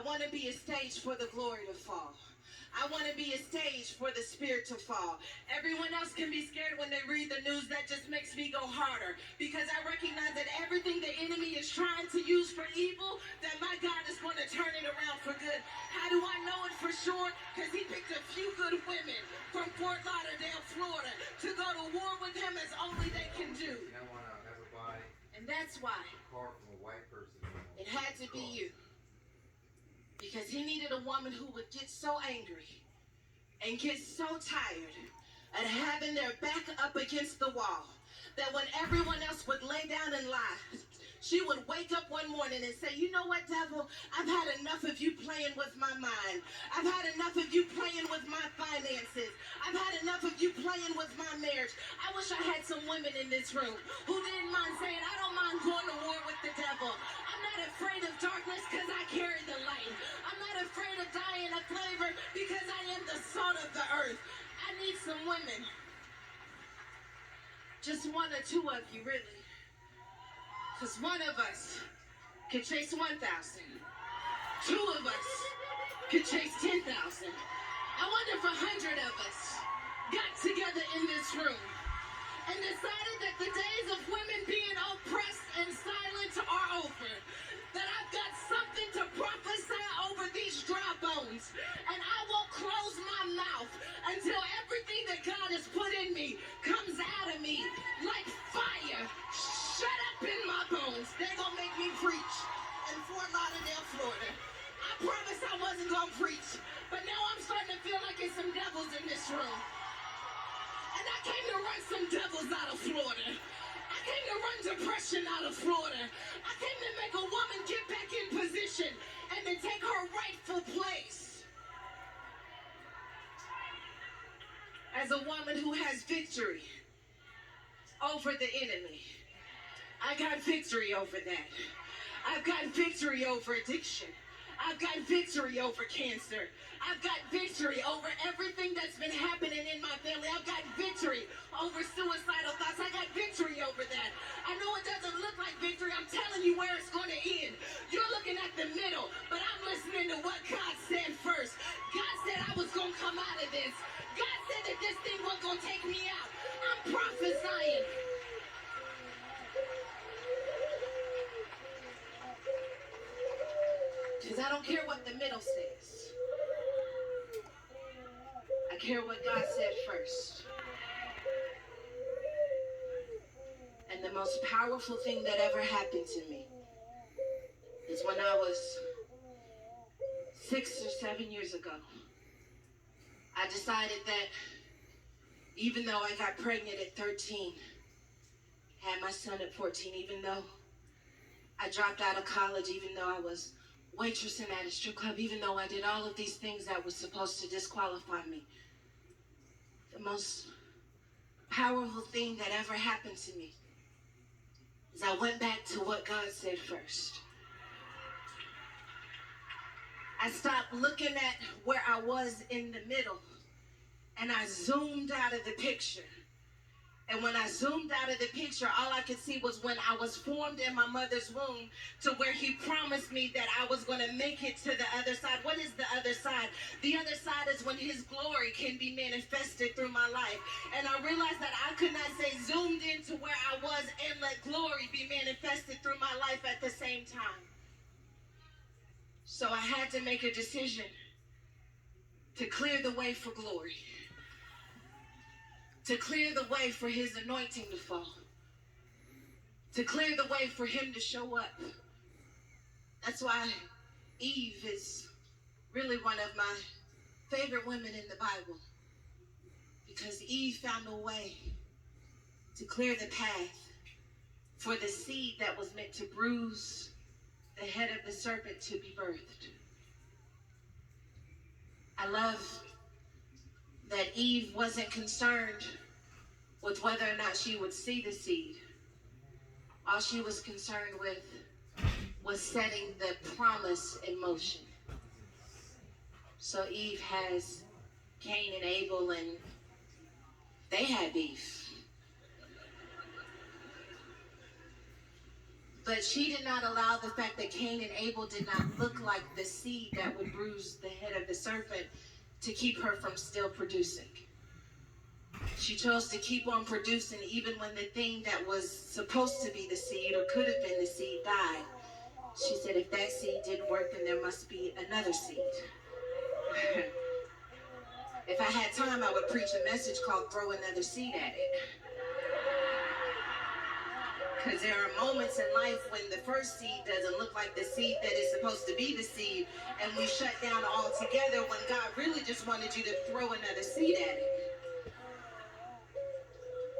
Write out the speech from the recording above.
want to be a stage for the glory to fall. I want to be a stage for the spirit to fall. Everyone else can be scared when they read the news. That just makes me go harder, because I recognize that everything the enemy is trying to use for evil, that my God is going to turn it around for good. How do I know it for sure? Because he picked a few good women from Fort Lauderdale, Florida, to go to war with him as only they can do. You don't want to have a body. And that's why Car from a white person. it had to be you. Because he needed a woman who would get so angry and get so tired of having their back up against the wall that when everyone else would lay down and lie, she would wake up one morning and say, you know what, devil? I've had enough of you playing with my mind. I've had enough of you playing with my finances. I've had enough of you playing with my marriage. I wish I had some women in this room who didn't mind saying, I don't mind going to war with the devil. I'm not afraid of darkness because I carry the light. I'm not afraid of dying a flavor because I am the salt of the earth. I need some women. Just one or two of you, really. Because one of us could chase 1,000. Two of us could chase 10,000. I wonder if 100 of us got together in this room and decided that the days of women being oppressed and silent are over. That I've got something to prophesy over these dry bones. And I won't close my mouth until everything that God has put in me comes out of me like fire. Shut up in my bones. They're going to make me preach in Fort Lauderdale, Florida. I promised I wasn't going to preach, but now I'm starting to feel like there's some devils in this room. And I came to run some devils out of Florida. I came to run depression out of Florida. I came to make a woman get back in position and to take her rightful place as a woman who has victory over the enemy. I got victory over that. I've got victory over addiction. I've got victory over cancer. I've got victory over everything that's been happening in my family. I've got victory over suicidal thoughts. I got victory over that. I know it doesn't look like victory. I'm telling you where it's going to end. You're looking at the middle, but I'm listening to what God said first. God said I was going to come out of this. God said that this thing wasn't going to take me out. I'm prophesying. Because I don't care what the middle says. I care what God said first. And the most powerful thing that ever happened to me is when I was 6 or 7 years ago. I decided that even though I got pregnant at 13, had my son at 14, even though I dropped out of college, even though I was waitressing at a strip club, even though I did all of these things that were supposed to disqualify me, the most powerful thing that ever happened to me is I went back to what God said first. I stopped looking at where I was in the middle, and I zoomed out of the picture. And when I zoomed out of the picture, all I could see was when I was formed in my mother's womb, to where he promised me that I was going to make it to the other side. What is the other side? The other side is when his glory can be manifested through my life. And I realized that I could not say zoomed into where I was and let glory be manifested through my life at the same time. So I had to make a decision to clear the way for glory, to clear the way for his anointing to fall, to clear the way for him to show up. That's why Eve is really one of my favorite women in the Bible, because Eve found a way to clear the path for the seed that was meant to bruise the head of the serpent to be birthed. I love that Eve wasn't concerned with whether or not she would see the seed. All she was concerned with was setting the promise in motion. So Eve has Cain and Abel, and they had beef. But she did not allow the fact that Cain and Abel did not look like the seed that would bruise the head of the serpent to keep her from still producing. She chose to keep on producing even when the thing that was supposed to be the seed or could have been the seed died. She said, if that seed didn't work, then there must be another seed. If I had time, I would preach a message called Throw Another Seed at It. Because there are moments in life when the first seed doesn't look like the seed that is supposed to be the seed, and we shut down altogether when God really just wanted you to throw another seed at it.